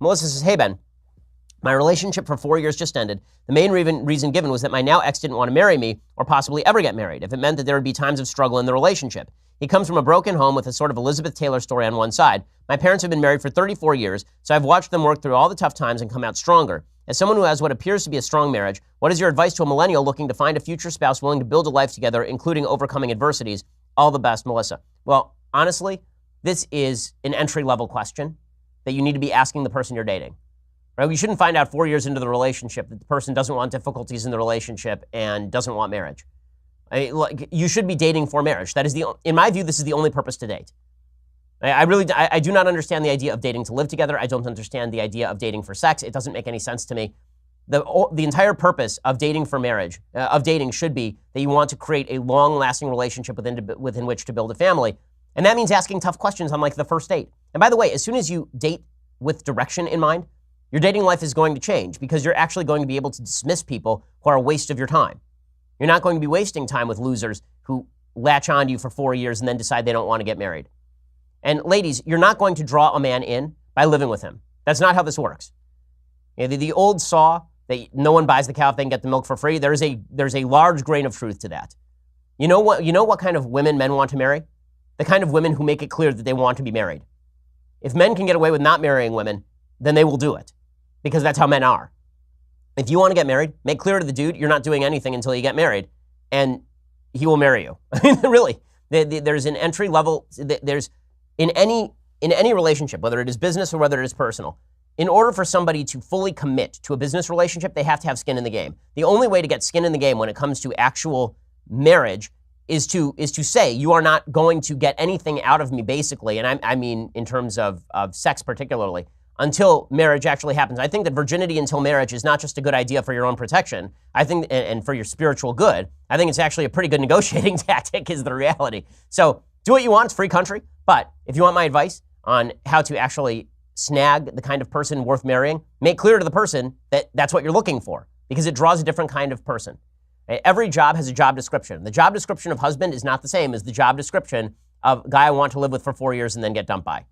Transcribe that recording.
Melissa says, hey, Ben, my relationship for 4 years just ended. The main reason given was that my now ex didn't want to marry me or possibly ever get married if it meant that there would be times of struggle in the relationship. He comes from a broken home with a sort of Elizabeth Taylor story on one side. My parents have been married for 34 years, so I've watched them work through all the tough times and come out stronger. As someone who has what appears to be a strong marriage, what is your advice to a millennial looking to find a future spouse willing to build a life together, including overcoming adversities? All the best, Melissa. Well, honestly, this is an entry-level question that you need to be asking the person you're dating. Right? You shouldn't find out 4 years into the relationship that the person doesn't want difficulties in the relationship and doesn't want marriage. You should be dating for marriage. That is in my view, this is the only purpose to date. I do not understand the idea of dating to live together. I don't understand the idea of dating for sex. It doesn't make any sense to me. The entire purpose of dating for marriage, of dating, should be that you want to create a long-lasting relationship within which to build a family. And that means asking tough questions on like the first date. And by the way, as soon as you date with direction in mind, your dating life is going to change because you're actually going to be able to dismiss people who are a waste of your time. You're not going to be wasting time with losers who latch onto you for 4 years and then decide they don't want to get married. And ladies, you're not going to draw a man in by living with him. That's not how this works. The old saw that no one buys the cow if they can get the milk for free, there's a large grain of truth to that. You know what kind of women men want to marry? The kind of women who make it clear that they want to be married. If men can get away with not marrying women, then they will do it because that's how men are. If you want to get married, make clear to the dude you're not doing anything until you get married, and he will marry you. Really, there's an entry level. There's in any relationship, whether it is business or whether it is personal. In order for somebody to fully commit to a business relationship, they have to have skin in the game. The only way to get skin in the game when it comes to actual marriage is to say you are not going to get anything out of me, basically, and I mean in terms of sex particularly, until marriage actually happens. I think that virginity until marriage is not just a good idea for your own protection, I think, and for your spiritual good. I think it's actually a pretty good negotiating tactic is the reality. So do what you want, it's a free country, but if you want my advice on how to actually snag the kind of person worth marrying, make clear to the person that that's what you're looking for, because it draws a different kind of person. Every job has a job description. The job description of husband is not the same as the job description of guy I want to live with for 4 years and then get dumped by.